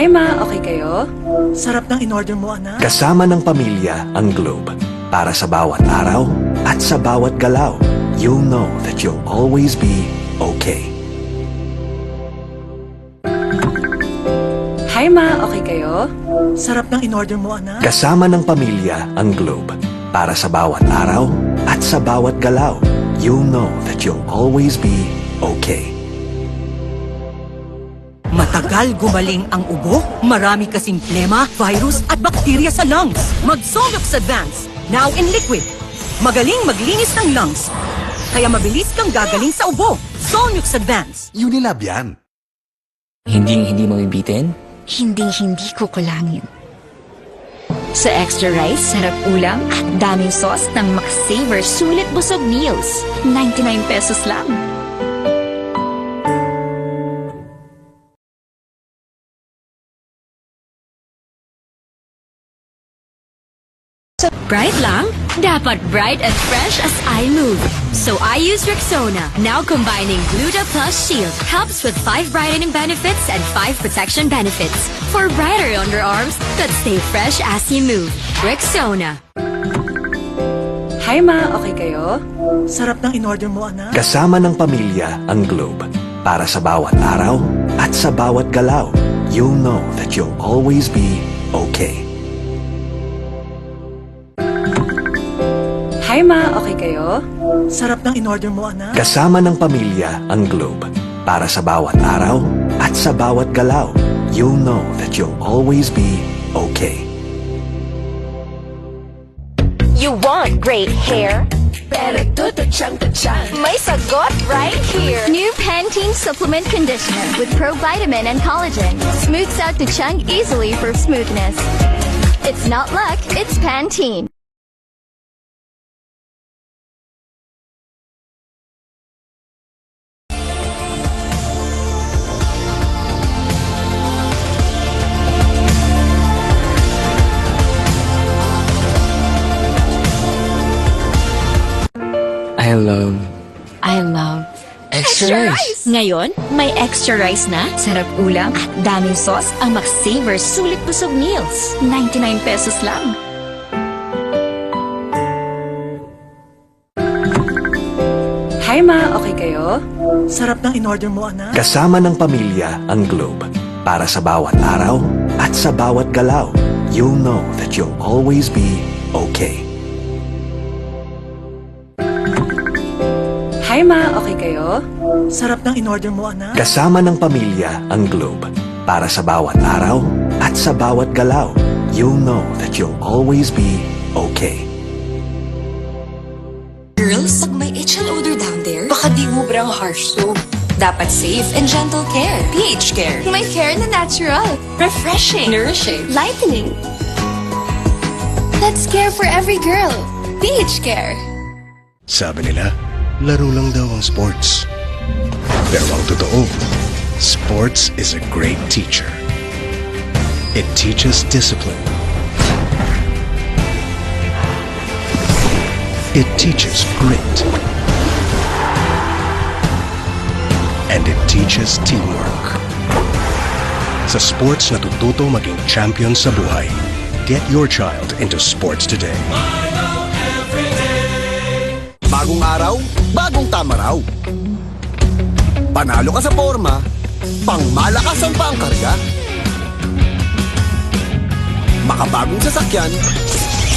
Hi ma, okay kayo? Sarap ng in-order mo, anak. Kasama ng pamilya ang Globe. Para sa bawat araw at sa bawat galaw, you'll know that you'll always be okay. Hi ma, okay kayo? Sarap ng in-order mo, anak. Kasama ng pamilya ang Globe. Para sa bawat araw at sa bawat galaw, you'll know that you'll always be okay. Matagal gumaling ang ubo, marami kasing plema, virus at bakterya sa lungs. Mag-Solux Advance, now in liquid. Magaling maglinis ng lungs, kaya mabilis kang gagaling sa ubo. Solux Advance. Unilab yan. Hindi mo ibitin? Hinding-hindi ko kulangin. Sa extra rice, sarap ulam at daming sauce ng Max-Saver Sulit Busog Meals. 99 pesos lang. Bright lang? Dapat bright and fresh as I move. So I use Rexona, now combining Gluta Plus Shield. Helps with 5 brightening benefits and 5 protection benefits. For brighter underarms that stay fresh as you move. Rexona. Hi ma, okay kayo? Sarap ng in-order mo, anak. Kasama ng pamilya ang Globe. Para sa bawat araw at sa bawat galaw, you'll know that you'll always be okay. Hi ma, okay kayo? Sarap ng in-order mo, anak. Kasama ng pamilya ang Globe. Para sa bawat araw at sa bawat galaw, you'll know that you'll always be okay. You want great hair? Pero may sagot right here. New Pantene Supplement Conditioner with Pro-Vitamin and Collagen. Smooths out the chunk easily for smoothness. It's not luck, it's Pantene. I love extra rice. Ngayon, may extra rice na, sarap ulam at daming sauce ang Max-Saver Sulit Busog Meals. 99 pesos lang. Hi ma, okay kayo? Sarap ng in-order mo, anak. Kasama ng pamilya ang Globe. Para sa bawat araw at sa bawat galaw, you'll know that you'll always be okay. Hi ma, okay kayo? Sarap ng in-order mo, anak. Kasama ng pamilya ang Globe. Para sa bawat araw at sa bawat galaw, you'll know that you'll always be okay. Girls, pag may itch and odor down there, baka di ubrang harsh soap. Dapat safe and gentle care. pH Care. May care na natural. Refreshing. Nourishing. Lightening. Let's care for every girl. pH Care. Sabi nila, laro lang daw ang sports. Pero ang totoo, sports is a great teacher. It teaches discipline. It teaches grit. And it teaches teamwork. Sa sports natututo maging champion sa buhay. Get your child into sports today. Bagong araw, bagong tama raw. Panalo ka sa forma, pangmalakasan pa ang karga. Makabagong sasakyan,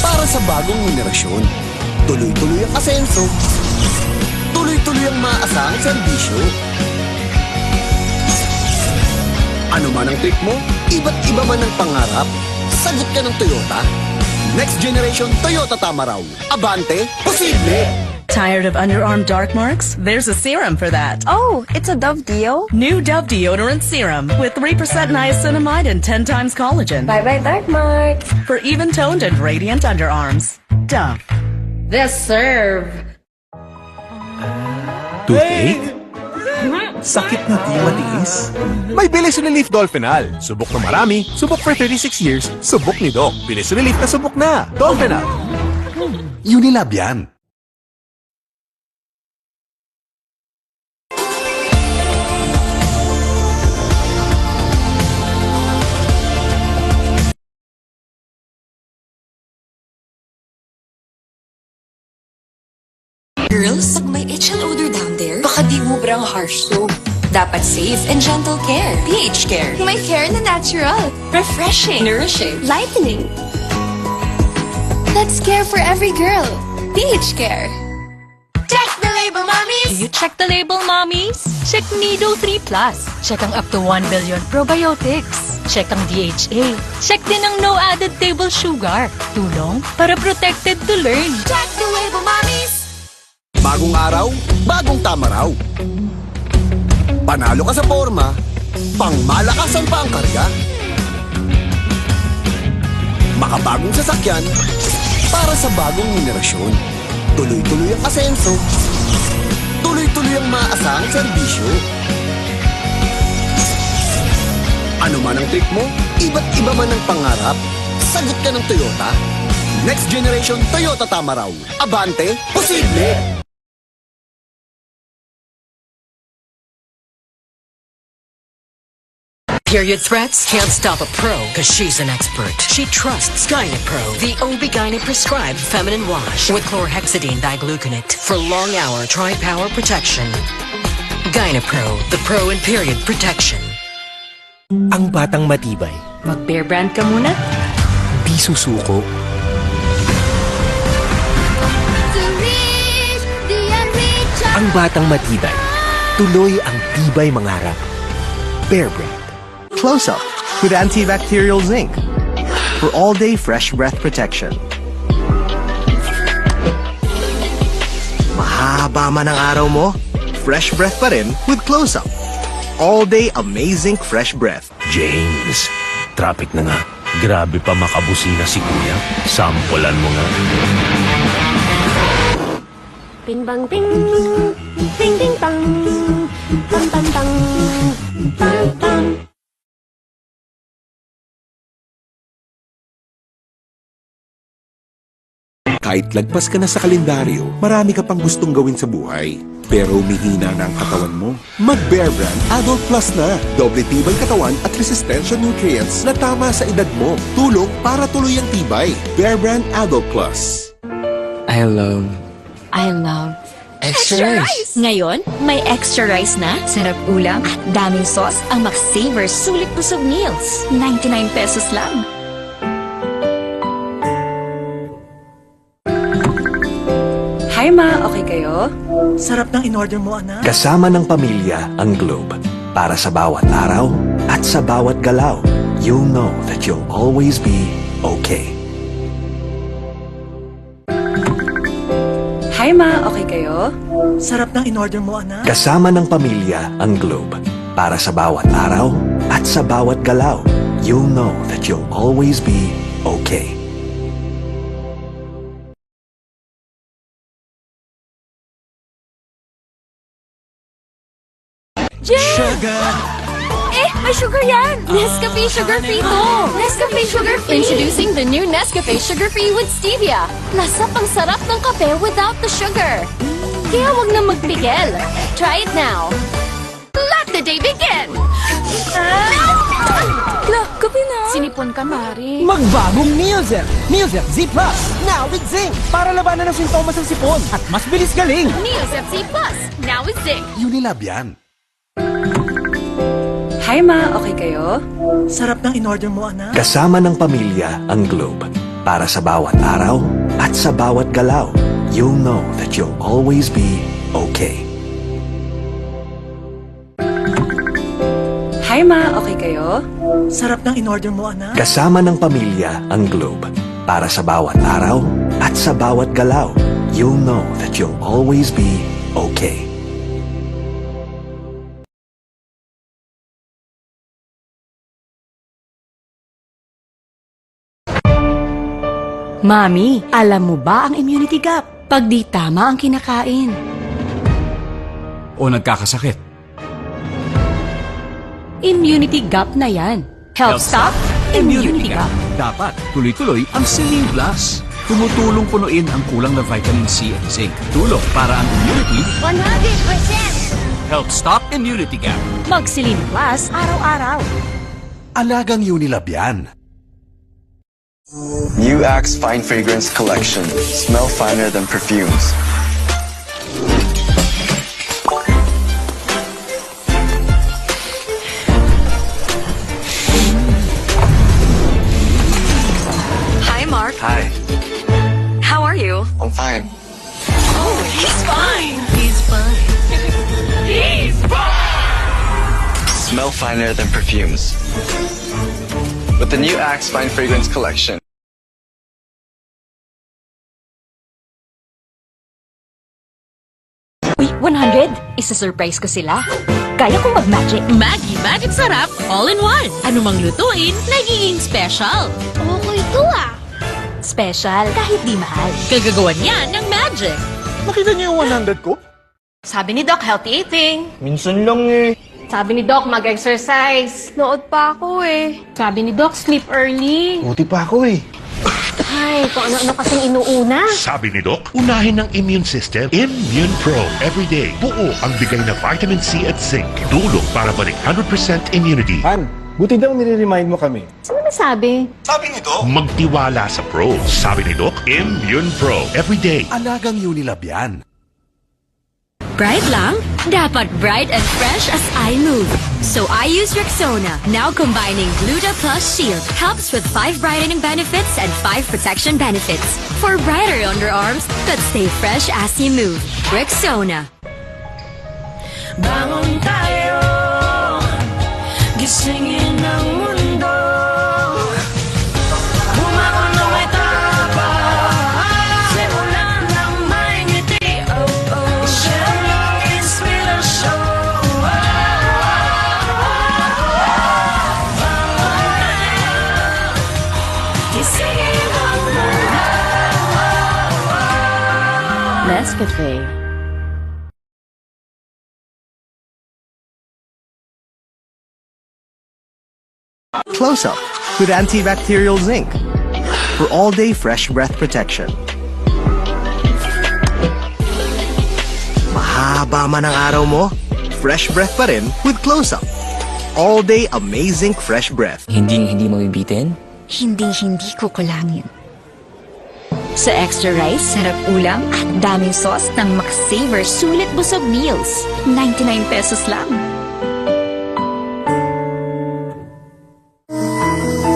para sa bagong henerasyon. Tuloy-tuloy ang asenso, tuloy-tuloy ang maasahang serbisyo. Ano man ang trip mo, iba't iba man ang pangarap, sagot ka ng Toyota. Next generation Toyota Tamaraw. Abante, posible! Tired of underarm dark marks? There's a serum for that. Oh, it's a Dove Deo? New Dove Deodorant Serum with 3% niacinamide and 10 times collagen. Bye-bye dark marks. For even-toned and radiant underarms. Dove. Deserve. Toothache? Sakit na di matiis? May Bilis Relief Dolphinal. Subok na marami, subok for 36 years, subok ni Doc. Bilis Relief na subok na. Dolphinal. Unilab yan. Nails? Pag may itch and odor down there, baka di ubrang harsh soap. Dapat safe and gentle care. pH Care. May care na natural. Refreshing. Nourishing. Lightening. That's care for every girl. pH Care. Check the label, Do mommies! you check the label, mommies? Check Nido 3 Plus. Check ang up to 1 billion probiotics. Check ang DHA. Check din ang no added table sugar. Tulong para protected to learn. Check the label, mommies! Bagong araw, bagong tama raw. Panalo ka sa forma, pangmalakasan pa ang karga. Makabagong sasakyan para sa bagong henerasyon. Tuloy-tuloy ang asenso. Tuloy-tuloy ang maasahang serbisyo. Ano man ang trip mo, iba't iba man ang pangarap, sagot ka ng Toyota. Next generation Toyota tama raw. Abante, posible! Period threats can't stop a pro because she's an expert. She trusts Gynapro, the OB-GYN prescribed feminine wash with chlorhexidine digluconate for long-hour tri-power protection. Gynapro, the pro in period protection. Ang batang matibay, Mag-bear brand ka muna? di susuko. Ang batang matibay, tuloy ang tibay mangarap. Bear Brand. Close Up with antibacterial zinc for all-day fresh breath protection. Mahaba man ang araw mo, fresh breath pa rin with Close Up. All-day amazing fresh breath. James, traffic na nga. Grabe pa makabusina si Kuya. Sampulan mo nga. Bing bang bing, bing bing bang, bang bang bang, bang bang. Kahit lagpas ka na sa kalendaryo, marami ka pang gustong gawin sa buhay. Pero humihina na ang katawan mo. Mag-Bear Brand Adult Plus na. Doble tibay katawan at resistensya nutrients na tama sa edad mo. Tulong para tuloy ang tibay. Bear Brand Adult Plus. I love I love extra rice. Ngayon, may extra rice na, sarap ulam, at daming sauce ang McSaver Sulit Busog Meals. 99 pesos lang. Hi ma, okay kayo? Sarap ng in-order mo, anak. Kasama ng pamilya ang Globe. Para sa bawat araw at sa bawat galaw, you'll know that you'll always be okay. Hi ma, okay kayo? Sarap ng in-order mo, anak. Kasama ng pamilya ang Globe. Para sa bawat araw at sa bawat galaw, you'll know that you'll always be okay. Sugar! Eh, may sugar yan! Nescafe Sugar Free to! Nescafe Sugar Free! Introducing the new Nescafe Sugar Free with Stevia. Lasa pang sarap ng kape without the sugar. Kaya wag na magpigil. Try it now. Let the day begin! kape na. Sinipon ka, Mari. Magbagong Neozer! Neozer Z Plus! Now with zinc! Para labanan ang sintomas ng sipon at mas bilis galing! Neosep C Plus. Now with zinc. Unilab yan. Hi ma, okay kayo? Sarap ng in-order mo, anak. Kasama ng pamilya ang Globe. Para sa bawat araw at sa bawat galaw, you'll know that you'll always be okay. Hi ma, okay kayo? Sarap ng in-order mo, anak. Kasama ng pamilya ang Globe. Para sa bawat araw at sa bawat galaw, you'll know that you'll always be okay. Mami, alam mo ba ang immunity gap? Pag di tama ang kinakain. O nagkakasakit. Immunity gap na yan. Health Stop, Immunity Gap. Dapat tuloy-tuloy ang Celine Plus. Tumutulong punuin ang kulang na vitamin C at zinc. Tulong para ang immunity 100%! Health Stop Immunity Gap. Mag-Celine Plus araw-araw. Alagang Unilab yan. New Axe Fine Fragrance Collection. Smell finer than perfumes. I'm fine. Oh, he's fine. He's fine. He's fine. Smell finer than perfumes. With the new Axe Fine Fragrance Collection. Uy, 100! Isa-surprise ko sila. Kaya kong mag-magic. Maggie Magic Sarap, all in one. Anumang lutuin, nagiging special. Okay to ah. Special, kahit di mahal. Kagagawan yan ng magic. Nakita niyo yung 100 ko? Sabi ni Doc, healthy eating. Minsan lang eh. Sabi ni Doc, mag-exercise. Nood pa ako eh. Sabi ni Doc, sleep early. Buti pa ako eh. Ay, kung ano-ano kasing inuuna. Sabi ni Doc, unahin ng immune system. Immune Pro. Everyday. Buo ang bigay na vitamin C at zinc. Tulong para balik 100% immunity. Han, buti daw nire-remind mo kami. Sino nasabi? Sabi ni Doc, magtiwala sa Pro. Sabi ni Doc, Immune Pro. Everyday. Alagang Unilab yan. Bright lang? Dapat bright and fresh as I move. So I use Rexona, now combining Gluta Plus Shield. Helps with 5 brightening benefits and 5 protection benefits. For brighter underarms that stay fresh as you move. Rexona. Bangon tayo, gisingin ang mundo. Bumangon na may tapang, simulan ng may ngiti. Oh, oh, siya lang inspirasyon. Bangon tayo, gisingin ang mundo. Nescafe. Close Up with antibacterial zinc for all-day fresh breath protection. Mahaba man ang araw mo, fresh breath pa rin with Close Up. All-day amazing fresh breath. Hindi mabibitin? Hindi ko kulangin. Sa extra rice, sarap ulam at daming sauce ng McSaver Sulit Busog Meals. 99 pesos lang.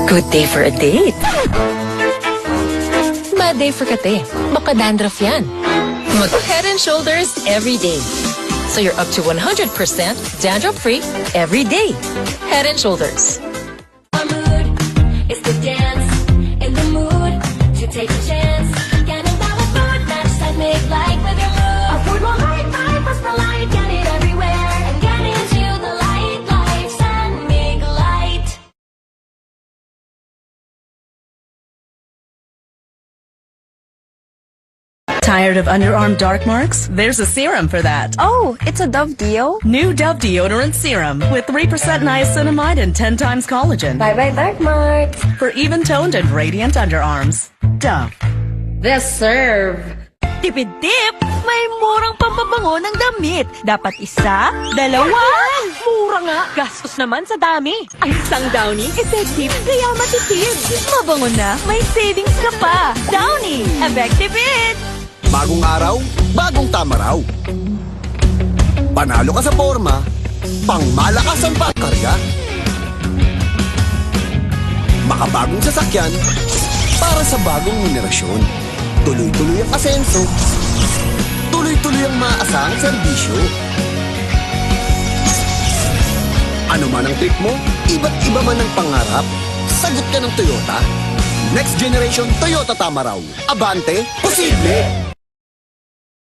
Good day for a date. Bad day for kate. Baka dandruff yan. Mag Head and Shoulders every day. So you're up to 100% dandruff-free every day. Head and Shoulders. Our mood is to dance in the mood to take a chance. Ganun bawat food, match that make light with your mood. Our food will light, pass the light, get it everywhere. And get into the light, lights and make light. Tired of underarm dark marks? There's a serum for that. Oh, it's a Dove Deo? New Dove Deodorant Serum with 3% niacinamide and 10 times collagen. Bye-bye dark marks. For even-toned and radiant underarms. Dove. This serve. Tipid-tip! May murang pampabango ng damit. Dapat isa, dalawa. Mura nga. Gastos naman sa dami. Ang isang Downy, effective, kaya matipid. Mabango na, may savings ka pa. Downy, effective it! Bagong araw, bagong tama raw. Panalo ka sa forma, pangmalakasan pa karga. Makabagong sasakyan, para sa bagong henerasyon. Tuloy-tuloy ang asenso, tuloy-tuloy ang maaasahang serbisyo. Ano man ang trip mo, iba't iba man ang pangarap, sagot ka ng Toyota. Next generation Toyota Tamaraw. Abante, posible!